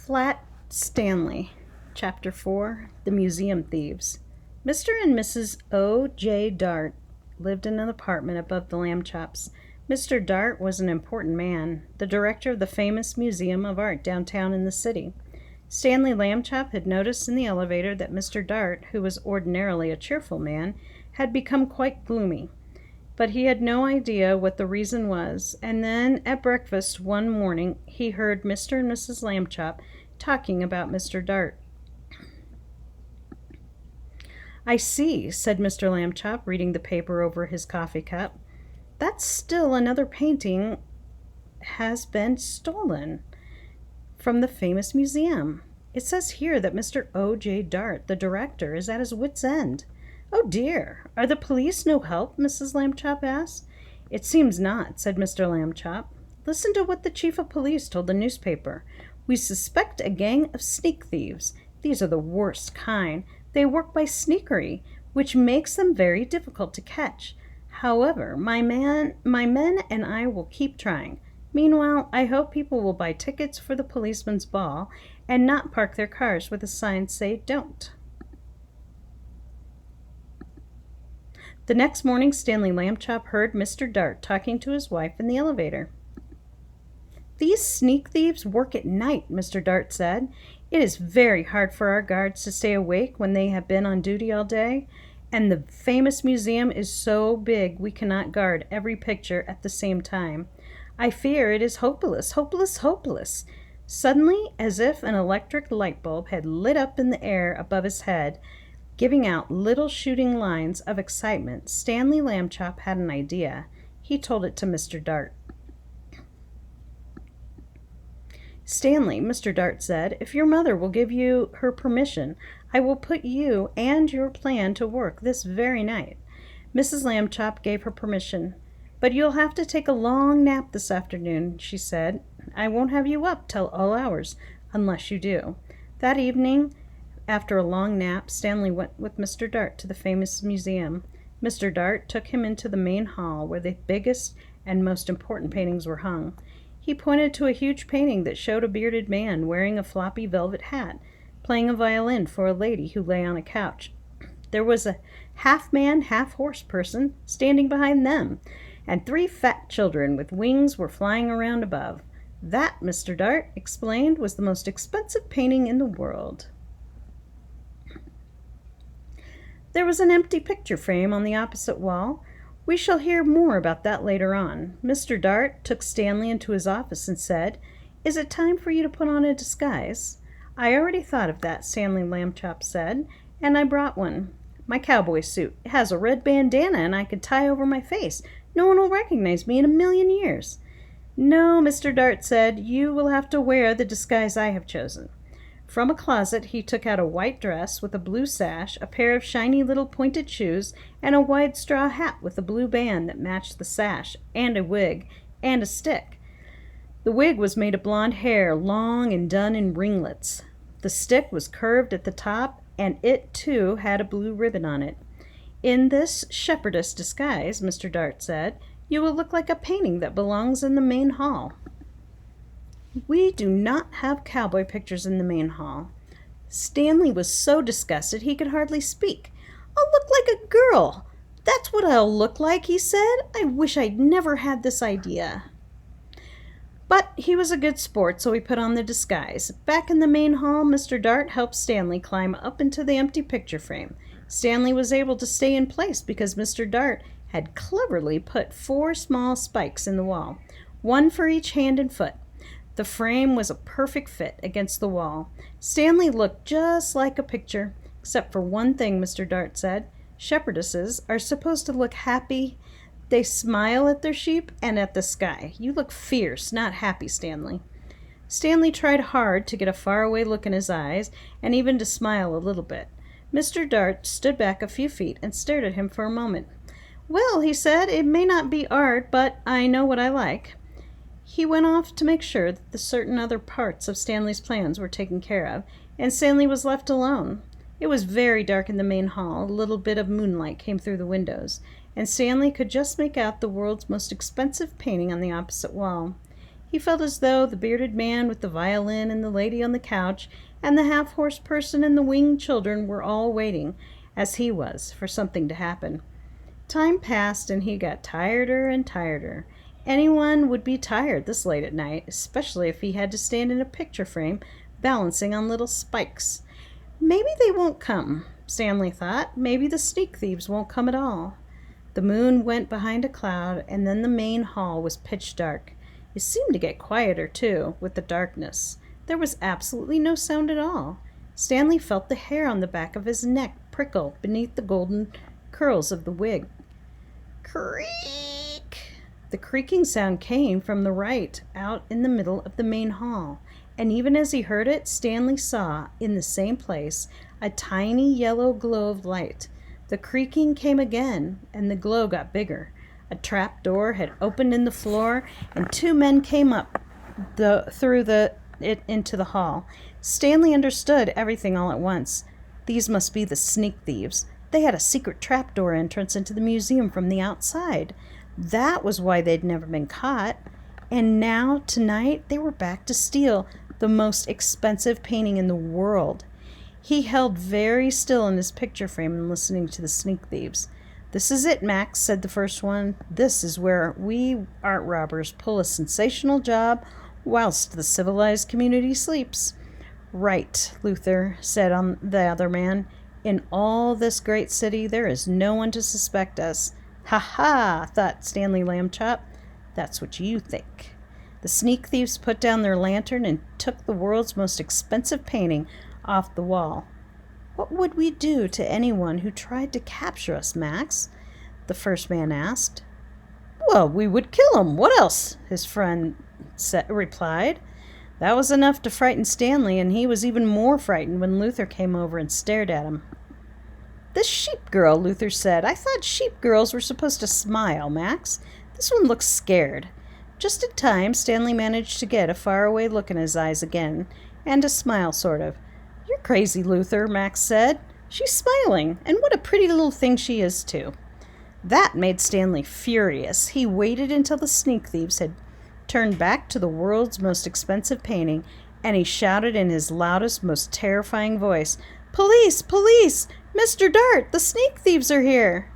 Flat Stanley, Chapter 4, The Museum Thieves. Mr. and Mrs. O. J. Dart lived in an apartment above the lamb chops. Mr. Dart was an important man, the director of the famous Museum of Art downtown in the city. Stanley Lambchop had noticed in the elevator that Mr. Dart, who was ordinarily a cheerful man, had become quite gloomy. But he had no idea what the reason was, and then at breakfast one morning he heard Mr. and Mrs. Lambchop talking about Mr. Dart. "I see," said Mr. Lambchop, reading the paper over his coffee cup. "That's still another painting has been stolen from the famous museum. It says here that Mr. O. J. Dart, the director, is at his wit's end." "Oh dear, are the police no help?" Mrs. Lambchop asked. "It seems not," said Mr. Lambchop. "Listen to what the chief of police told the newspaper. We suspect a gang of sneak thieves. These are the worst kind. They work by sneakery, which makes them very difficult to catch. However, my men and I will keep trying. Meanwhile, I hope people will buy tickets for the policeman's ball and not park their cars where the signs say don't." The next morning, Stanley Lambchop heard Mr. Dart talking to his wife in the elevator. "These sneak thieves work at night," Mr. Dart said. "It is very hard for our guards to stay awake when they have been on duty all day, and the famous museum is so big we cannot guard every picture at the same time. I fear it is hopeless, hopeless, hopeless." Suddenly, as if an electric light bulb had lit up in the air above his head, giving out little shooting lines of excitement, Stanley Lambchop had an idea. He told it to Mr. Dart. "Stanley," Mr. Dart said, "if your mother will give you her permission, I will put you and your plan to work this very night." Mrs. Lambchop gave her permission. "But you'll have to take a long nap this afternoon," she said. "I won't have you up till all hours, unless you do." That evening, after a long nap, Stanley went with Mr. Dart to the famous museum. Mr. Dart took him into the main hall where the biggest and most important paintings were hung. He pointed to a huge painting that showed a bearded man wearing a floppy velvet hat, playing a violin for a lady who lay on a couch. There was a half-man, half-horse person standing behind them, and 3 fat children with wings were flying around above. That, Mr. Dart explained, was the most expensive painting in the world. There was an empty picture frame on the opposite wall. We shall hear more about that later on. Mr. Dart took Stanley into his office and said, "Is it time for you to put on a disguise?" "I already thought of that," Stanley Lambchop said, "and I brought one. My cowboy suit. It has a red bandana and I can tie over my face. No one will recognize me in a million years." "No," Mr. Dart said, "you will have to wear the disguise I have chosen." From a closet he took out a white dress with a blue sash, a pair of shiny little pointed shoes, and a wide straw hat with a blue band that matched the sash, and a wig, and a stick. The wig was made of blonde hair, long and done in ringlets. The stick was curved at the top, and it, too, had a blue ribbon on it. "In this shepherdess disguise," Mr. Dart said, "you will look like a painting that belongs in the main hall." "We do not have cowboy pictures in the main hall." Stanley was so disgusted he could hardly speak. "I'll look like a girl. That's what I'll look like," he said. "I wish I'd never had this idea." But he was a good sport, so he put on the disguise. Back in the main hall, Mr. Dart helped Stanley climb up into the empty picture frame. Stanley was able to stay in place because Mr. Dart had cleverly put 4 small spikes in the wall, one for each hand and foot. The frame was a perfect fit against the wall. Stanley looked just like a picture, except for one thing, Mr. Dart said. "Shepherdesses are supposed to look happy. They smile at their sheep and at the sky. You look fierce, not happy, Stanley." Stanley tried hard to get a faraway look in his eyes, and even to smile a little bit. Mr. Dart stood back a few feet and stared at him for a moment. "Well," he said, "it may not be art, but I know what I like." He went off to make sure that the certain other parts of Stanley's plans were taken care of, and Stanley was left alone. It was very dark in the main hall. A little bit of moonlight came through the windows, and Stanley could just make out the world's most expensive painting on the opposite wall. He felt as though the bearded man with the violin and the lady on the couch and the half-horse person and the winged children were all waiting, as he was, for something to happen. Time passed and he got tireder and tireder. Anyone would be tired this late at night, especially if he had to stand in a picture frame balancing on little spikes. Maybe they won't come, Stanley thought. Maybe the sneak thieves won't come at all. The moon went behind a cloud, and then the main hall was pitch dark. It seemed to get quieter, too, with the darkness. There was absolutely no sound at all. Stanley felt the hair on the back of his neck prickle beneath the golden curls of the wig. Creak! The creaking sound came from the right, out in the middle of the main hall, and even as he heard it, Stanley saw, in the same place, a tiny yellow glow of light. The creaking came again, and the glow got bigger. A trap door had opened in the floor, and two men came up through it into the hall. Stanley understood everything all at once. These must be the sneak thieves. They had a secret trapdoor entrance into the museum from the outside. That was why they'd never been caught. And now, tonight, they were back to steal the most expensive painting in the world. He held very still in his picture frame and listening to the sneak thieves. "This is it, Max," said the first one. "This is where we art robbers pull a sensational job whilst the civilized community sleeps." "Right, Luther," said the other man. "In all this great city there is no one to suspect us." "Ha ha," thought Stanley Lambchop. "That's what you think." The sneak thieves put down their lantern and took the world's most expensive painting off the wall. "What would we do to anyone who tried to capture us, Max?" the first man asked. "Well, we would kill him. What else?" his friend replied. That was enough to frighten Stanley, and he was even more frightened when Luther came over and stared at him. "This sheep girl," Luther said. "I thought sheep girls were supposed to smile, Max. This one looks scared." Just in time, Stanley managed to get a faraway look in his eyes again, and a smile, sort of. "You're crazy, Luther," Max said. "She's smiling, and what a pretty little thing she is, too." That made Stanley furious. He waited until the sneak thieves had turned back to the world's most expensive painting, and he shouted in his loudest, most terrifying voice, "Police! Police! Mr. Dart, the sneak thieves are here!"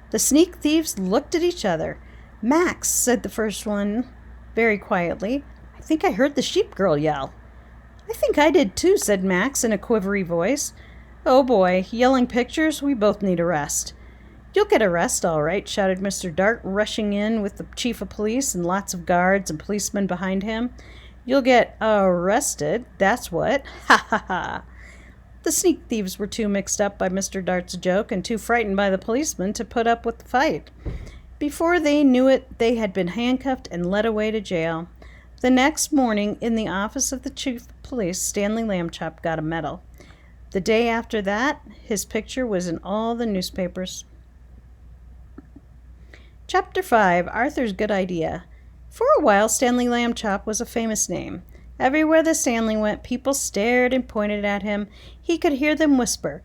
The sneak thieves looked at each other. "Max," said the first one very quietly, "I think I heard the sheep girl yell." "I think I did too," said Max in a quivery voice. "Oh boy, yelling pictures, we both need a rest." "You'll get a rest, all right," shouted Mr. Dart, rushing in with the chief of police and lots of guards and policemen behind him. "You'll get arrested, that's what. Ha ha ha." The sneak thieves were too mixed up by Mr. Dart's joke and too frightened by the policeman to put up with the fight. Before they knew it, they had been handcuffed and led away to jail. The next morning, in the office of the chief of police, Stanley Lambchop got a medal. The day after that, his picture was in all the newspapers. Chapter 5, Arthur's Good Idea. For a while, Stanley Lambchop was a famous name. Everywhere that Stanley went, people stared and pointed at him. He could hear them whisper,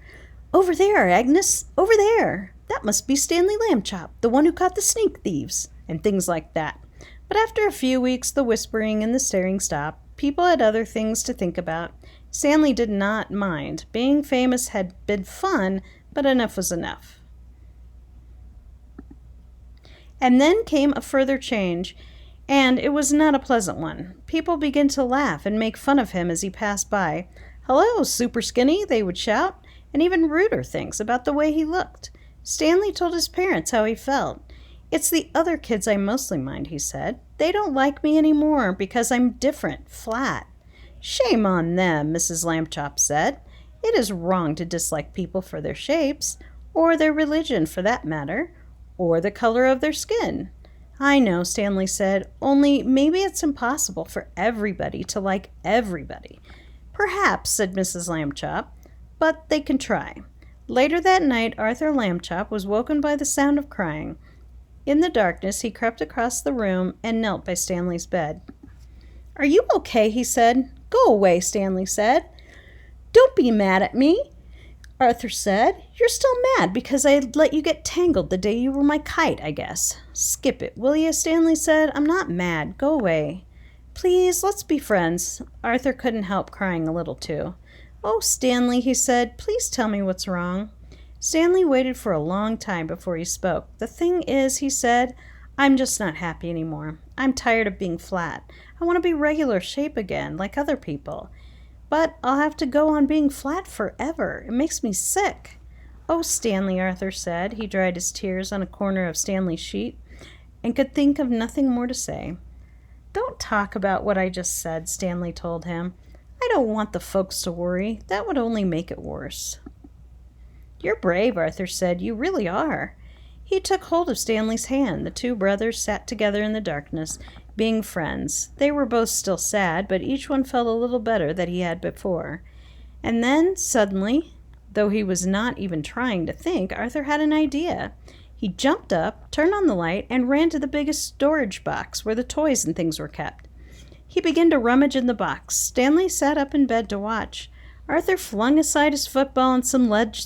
"Over there, Agnes, over there. That must be Stanley Lambchop, the one who caught the sneak thieves," and things like that. But after a few weeks, the whispering and the staring stopped. People had other things to think about. Stanley did not mind. Being famous had been fun, but enough was enough. And then came a further change, and it was not a pleasant one. People began to laugh and make fun of him as he passed by. "Hello, Super Skinny," they would shout, and even ruder things about the way he looked. Stanley told his parents how he felt. "It's the other kids I mostly mind," he said. "They don't like me anymore because I'm different, flat." "Shame on them," Mrs. Lambchop said. "It is wrong to dislike people for their shapes, or their religion for that matter, or the color of their skin." "I know," Stanley said, "only maybe it's impossible for everybody to like everybody." "Perhaps," said Mrs. Lambchop, "but they can try." Later that night, Arthur Lambchop was woken by the sound of crying. In the darkness, he crept across the room and knelt by Stanley's bed. "Are you okay?" he said. "Go away," Stanley said. "Don't be mad at me. Arthur said. "You're still mad because I let you get tangled the day you were my kite, I guess." "Skip it, will you?" Stanley said. "I'm not mad. Go away." "Please, let's be friends." Arthur couldn't help crying a little too. "Oh, Stanley," he said, "please tell me what's wrong." Stanley waited for a long time before he spoke. "The thing is," he said, "I'm just not happy anymore. I'm tired of being flat. I want to be regular shape again, like other people. But I'll have to go on being flat forever. It makes me sick." "Oh, Stanley," Arthur said. He dried his tears on a corner of Stanley's sheet and could think of nothing more to say. "Don't talk about what I just said," Stanley told him. "I don't want the folks to worry. That would only make it worse." "You're brave," Arthur said. "You really are." He took hold of Stanley's hand. The two brothers sat together in the darkness, being friends. They were both still sad, but each one felt a little better than he had before. And then, suddenly, though he was not even trying to think, Arthur had an idea. He jumped up, turned on the light, and ran to the biggest storage box where the toys and things were kept. He began to rummage in the box. Stanley sat up in bed to watch. Arthur flung aside his football and some lead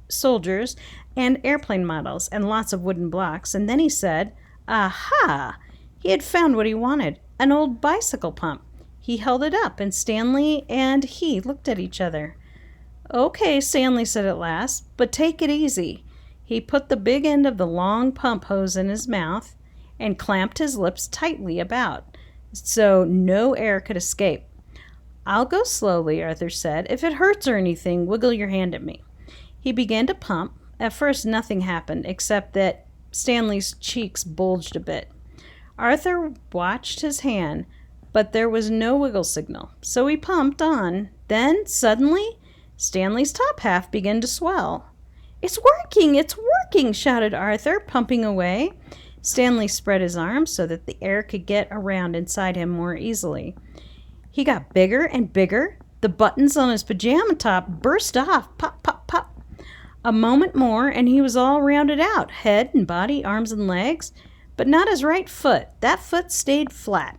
soldiers and airplane models and lots of wooden blocks, and then he said, "Aha!" He had found what he wanted, an old bicycle pump. He held it up, and Stanley and he looked at each other. "Okay," Stanley said at last, "but take it easy." He put the big end of the long pump hose in his mouth and clamped his lips tightly about, so no air could escape. "I'll go slowly," Arthur said. "If it hurts or anything, wiggle your hand at me." He began to pump. At first nothing happened, except that Stanley's cheeks bulged a bit. Arthur watched his hand, but there was no wiggle signal, so he pumped on. Then, suddenly, Stanley's top half began to swell. "It's working! It's working!" shouted Arthur, pumping away. Stanley spread his arms so that the air could get around inside him more easily. He got bigger and bigger. The buttons on his pajama top burst off. Pop, pop, pop. A moment more, and he was all rounded out, head and body, arms and legs, but not his right foot. That foot stayed flat.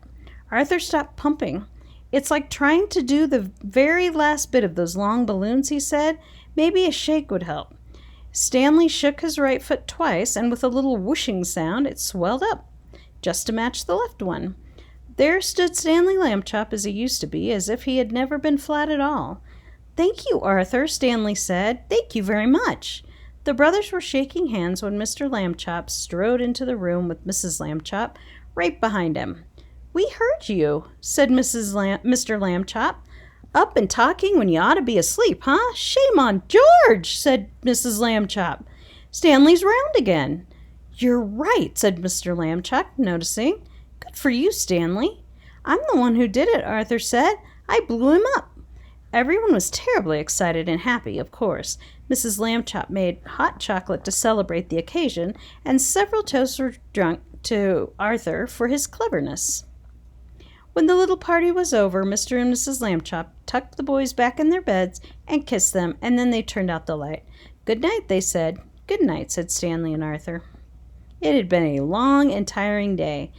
Arthur stopped pumping. "It's like trying to do the very last bit of those long balloons," he said. "Maybe a shake would help." Stanley shook his right foot twice, and with a little whooshing sound, it swelled up, just to match the left one. There stood Stanley Lambchop as he used to be, as if he had never been flat at all. "Thank you, Arthur," Stanley said. "Thank you very much." The brothers were shaking hands when Mr. Lambchop strode into the room with Mrs. Lambchop right behind him. "We heard you," said Mr. Lambchop. "Up and talking when you ought to be asleep, huh? Shame on George," said Mrs. Lambchop. "Stanley's round again." "You're right," said Mr. Lambchop, noticing. "Good for you, Stanley." "I'm the one who did it," Arthur said. "I blew him up." Everyone was terribly excited and happy, of course. Mrs. Lambchop made hot chocolate to celebrate the occasion, and several toasts were drunk to Arthur for his cleverness. When the little party was over, Mr. and Mrs. Lambchop tucked the boys back in their beds and kissed them, and then they turned out the light. "Good night," they said. "Good night," said Stanley and Arthur. It had been a long and tiring day,